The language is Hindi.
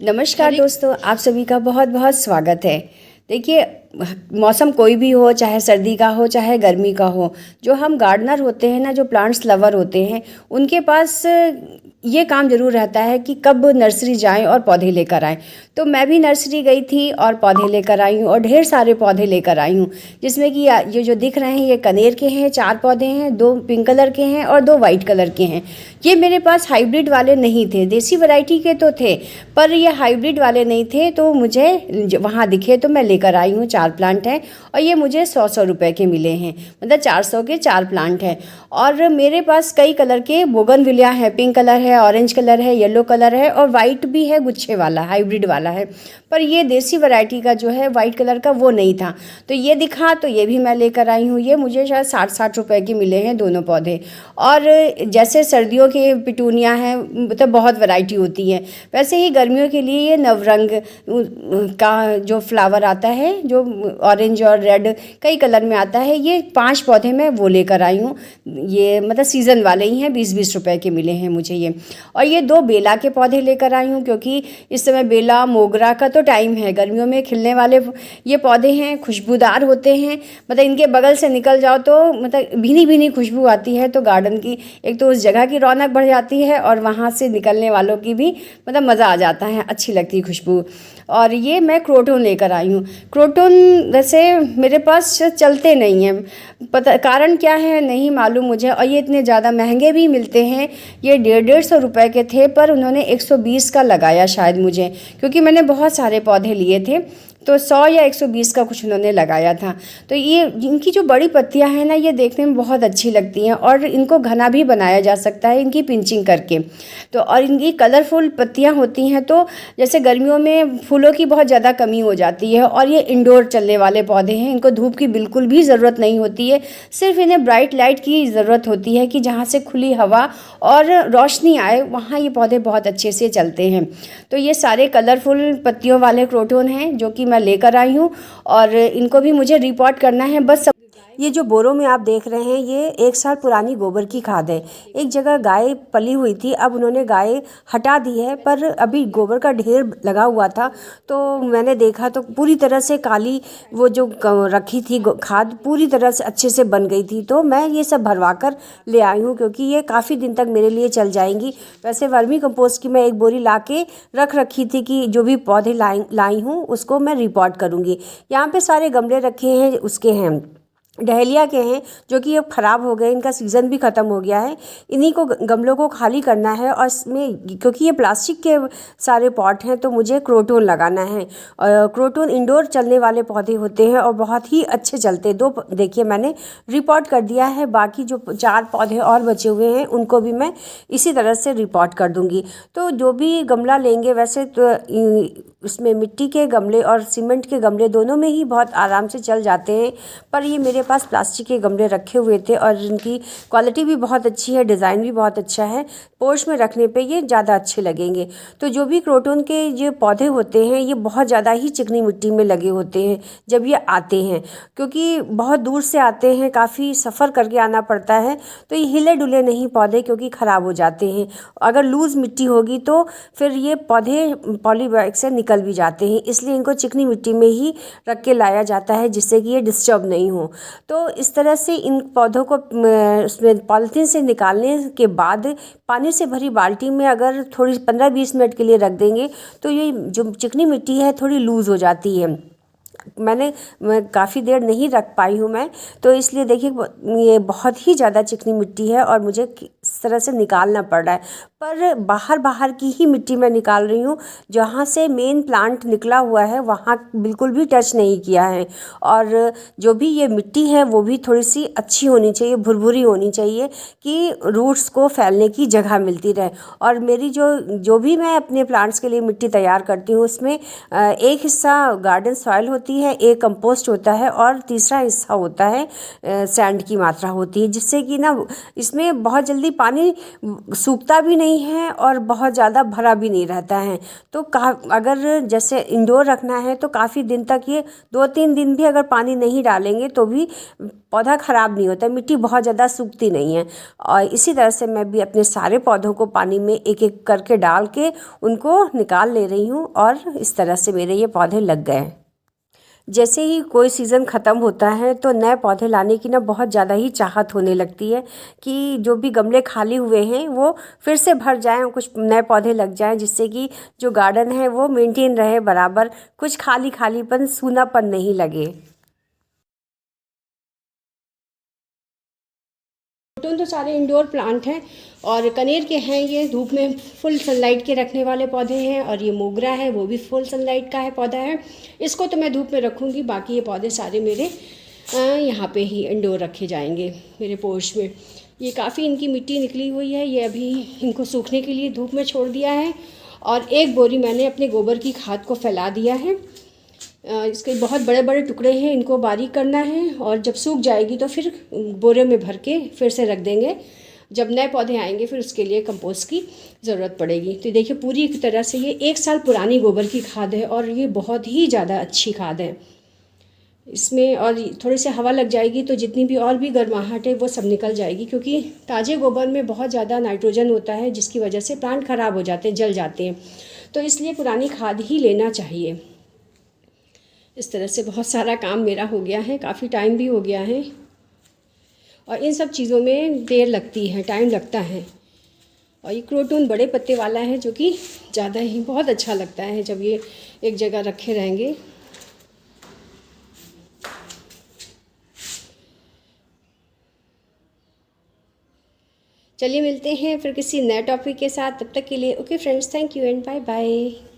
नमस्कार दोस्तों, आप सभी का बहुत बहुत स्वागत है। देखिए, मौसम कोई भी हो, चाहे सर्दी का हो चाहे गर्मी का हो, जो हम गार्डनर होते हैं ना, जो प्लांट्स लवर होते हैं, उनके पास ये काम ज़रूर रहता है कि कब नर्सरी जाएं और पौधे लेकर आएं। तो मैं भी नर्सरी गई थी और पौधे लेकर आई हूँ और ढेर सारे पौधे लेकर आई हूँ, जिसमें कि ये जो दिख रहे हैं ये कनेर के हैं, 4 पौधे हैं, 2 पिंक कलर के हैं और 2 वाइट कलर के हैं। ये मेरे पास हाइब्रिड वाले नहीं थे, देसी वैरायटी के तो थे, पर ये हाइब्रिड वाले नहीं थे। तो मुझे वहाँ दिखे तो मैं लेकर आई हूँ। 4 प्लांट हैं और ये मुझे 100 रुपए के मिले हैं, मतलब 400 के 4 प्लांट हैं। और मेरे पास कई कलर के बोगनविलिया है, पिंक कलर है, ऑरेंज कलर है, येलो कलर है और वाइट भी है, गुच्छे वाला हाइब्रिड वाला है। पर ये देसी वैरायटी का जो है वाइट कलर का वो नहीं था, तो ये दिखा तो ये भी मैं लेकर आई हूँ। ये मुझे शायद 60 रुपए के मिले हैं दोनों पौधे। और जैसे सर्दियों के पिटूनिया हैं, मतलब बहुत वैरायटी होती है, वैसे ही गर्मियों के लिए ये नवरंग का जो फ्लावर आता है, जो ऑरेंज और रेड कई कलर में आता है, ये 5 पौधे मैं वो लेकर आई हूँ। ये मतलब सीज़न वाले ही हैं, 20-20 रुपए के मिले हैं मुझे ये। और ये 2 बेला के पौधे लेकर आई हूँ, क्योंकि इस समय बेला मोगरा का तो टाइम है, गर्मियों में खिलने वाले ये पौधे हैं, खुशबूदार होते हैं। मतलब इनके बगल से निकल जाओ तो मतलब भीनी भीनी खुशबू आती है, तो गार्डन की एक तो उस जगह की रौनक बढ़ जाती है और वहाँ से निकलने वालों की भी मतलब मज़ा आ जाता है, अच्छी लगती है खुशबू। और ये मैं क्रोटन लेकर आई हूँ। क्रोटन वैसे मेरे पास चलते नहीं हैं, पता कारण क्या है नहीं मालूम मुझे, और ये इतने ज़्यादा महंगे भी मिलते हैं। ये 150 रुपए के थे, पर उन्होंने 120 का लगाया शायद मुझे, क्योंकि मैंने बहुत सारे पौधे लिए थे, तो 100 या 120 का कुछ उन्होंने लगाया था। तो ये इनकी जो बड़ी पत्तियां हैं ना, ये देखने में बहुत अच्छी लगती हैं और इनको घना भी बनाया जा सकता है इनकी पिंचिंग करके। तो और इनकी कलरफुल पत्तियां होती हैं, तो जैसे गर्मियों में फूलों की बहुत ज़्यादा कमी हो जाती है, और ये इंडोर चलने वाले पौधे हैं, इनको धूप की बिल्कुल भी ज़रूरत नहीं होती है। सिर्फ इन्हें ब्राइट लाइट की ज़रूरत होती है कि जहाँ से खुली हवा और रोशनी आए, वहाँ ये पौधे बहुत अच्छे से चलते हैं। तो ये सारे कलरफुल पत्तियों वाले क्रोटन हैं जो कि मैं लेकर आई हूँ, और इनको भी मुझे रिपोर्ट करना है बस। ये जो बोरों में आप देख रहे हैं, ये 1 साल पुरानी गोबर की खाद है। एक जगह गाय पली हुई थी, अब उन्होंने गाय हटा दी है, पर अभी गोबर का ढेर लगा हुआ था, तो मैंने देखा तो पूरी तरह से काली वो जो रखी थी खाद पूरी तरह से अच्छे से बन गई थी। तो मैं ये सब भरवा कर ले आई हूँ, क्योंकि ये काफ़ी दिन तक मेरे लिए चल जाएंगी। वैसे वर्मी कंपोस्ट की मैं एक बोरी ला के रख रखी थी कि जो भी पौधे लाई हूँ उसको मैं रिपोर्ट करूँगी। यहाँ पे सारे गमले रखे हैं, उसके हैं डहेलिया के हैं, जो कि अब ख़राब हो गए, इनका सीज़न भी ख़त्म हो गया है। इन्हीं को गमलों को खाली करना है, और इसमें क्योंकि ये प्लास्टिक के सारे पॉट हैं, तो मुझे क्रोटन लगाना है। क्रोटन इंडोर चलने वाले पौधे होते हैं और बहुत ही अच्छे चलते हैं। 2 देखिए मैंने रिपोर्ट कर दिया है, बाकी जो 4 पौधे और बचे हुए हैं उनको भी मैं इसी तरह से रिपोर्ट कर दूँगी। तो जो भी गमला लेंगे, वैसे तो उसमें मिट्टी के गमले और सीमेंट के गमले दोनों में ही बहुत आराम से चल जाते हैं, पर ये मेरे पास प्लास्टिक के गमले रखे हुए थे और इनकी क्वालिटी भी बहुत अच्छी है, डिज़ाइन भी बहुत अच्छा है, पोर्च में रखने पे ये ज़्यादा अच्छे लगेंगे। तो जो भी क्रोटन के जो पौधे होते हैं, ये बहुत ज़्यादा ही चिकनी मिट्टी में लगे होते हैं जब ये आते हैं, क्योंकि बहुत दूर से आते हैं, काफ़ी सफ़र करके आना पड़ता है, तो ये हिले डुले नहीं पौधे, क्योंकि ख़राब हो जाते हैं। अगर लूज़ मिट्टी होगी तो फिर ये पौधे पॉली बैग से निकल भी जाते हैं, इसलिए इनको चिकनी मिट्टी में ही रख के लाया जाता है, जिससे कि ये डिस्टर्ब नहीं हो। तो इस तरह से इन पौधों को उसमें पॉलीथीन से निकालने के बाद पानी से भरी बाल्टी में अगर थोड़ी 15-20 मिनट के लिए रख देंगे, तो ये जो चिकनी मिट्टी है थोड़ी लूज़ हो जाती है। मैं काफ़ी देर नहीं रख पाई हूँ मैं, तो इसलिए देखिए ये बहुत ही ज़्यादा चिकनी मिट्टी है और मुझे इस तरह से निकालना पड़ रहा है। पर बाहर की ही मिट्टी मैं निकाल रही हूँ, जहाँ से मेन प्लांट निकला हुआ है वहाँ बिल्कुल भी टच नहीं किया है। और जो भी ये मिट्टी है वो भी थोड़ी सी अच्छी होनी चाहिए, भुरभुरी होनी चाहिए, कि रूट्स को फैलने की जगह मिलती रहे। और मेरी जो भी मैं अपने प्लांट्स के लिए मिट्टी तैयार करती हूँ, उसमें एक हिस्सा गार्डन सॉइल होती है, एक कंपोस्ट होता है, और तीसरा हिस्सा होता है सैंड की मात्रा होती है, जिससे कि ना इसमें बहुत जल्दी पानी सूखता भी नहीं नहीं है और बहुत ज़्यादा भरा भी नहीं रहता है। तो अगर जैसे इंडोर रखना है तो काफ़ी दिन तक ये 2-3 दिन भी अगर पानी नहीं डालेंगे तो भी पौधा ख़राब नहीं होता, मिट्टी बहुत ज़्यादा सूखती नहीं है। और इसी तरह से मैं भी अपने सारे पौधों को पानी में एक एक करके डाल के उनको निकाल ले रही हूँ और इस तरह से मेरे ये पौधे लग गए। जैसे ही कोई सीज़न ख़त्म होता है तो नए पौधे लाने की ना बहुत ज़्यादा ही चाहत होने लगती है कि जो भी गमले खाली हुए हैं वो फिर से भर जाएं और कुछ नए पौधे लग जाएं, जिससे कि जो गार्डन है वो मेंटेन रहे बराबर, कुछ खाली खालीपन सूनापन नहीं लगे। तो सारे इंडोर प्लांट हैं और कनेर के हैं, ये धूप में फुल सनलाइट के रखने वाले पौधे हैं। और ये मोगरा है, वो भी फुल सनलाइट का है पौधा है। इसको तो मैं धूप में रखूँगी, बाकी ये पौधे सारे मेरे यहाँ पे ही इंडोर रखे जाएंगे मेरे पोर्च में। ये काफ़ी इनकी मिट्टी निकली हुई है, ये अभी इनको सूखने के लिए धूप में छोड़ दिया है। और एक बोरी मैंने अपने गोबर की खाद को फैला दिया है। इसके बहुत बड़े बड़े टुकड़े हैं, इनको बारीक करना है और जब सूख जाएगी तो फिर बोरे में भर के फिर से रख देंगे। जब नए पौधे आएंगे फिर उसके लिए कंपोस्ट की ज़रूरत पड़ेगी। तो देखिए पूरी तरह से ये 1 साल पुरानी गोबर की खाद है और ये बहुत ही ज़्यादा अच्छी खाद है। इसमें और थोड़ी सी हवा लग जाएगी तो जितनी भी और भी गर्माहट है वो सब निकल जाएगी, क्योंकि ताज़े गोबर में बहुत ज़्यादा नाइट्रोजन होता है जिसकी वजह से प्लांट ख़राब हो जाते हैं, जल जाते हैं। तो इसलिए पुरानी खाद ही लेना चाहिए। इस तरह से बहुत सारा काम मेरा हो गया है, काफ़ी टाइम भी हो गया है। और इन सब चीज़ों में देर लगती है, टाइम लगता है। और ये क्रोटन बड़े पत्ते वाला है जो कि ज़्यादा ही बहुत अच्छा लगता है जब ये एक जगह रखे रहेंगे। चलिए मिलते हैं फिर किसी नए टॉपिक के साथ, तब तक के लिए okay friends, thank you and bye bye.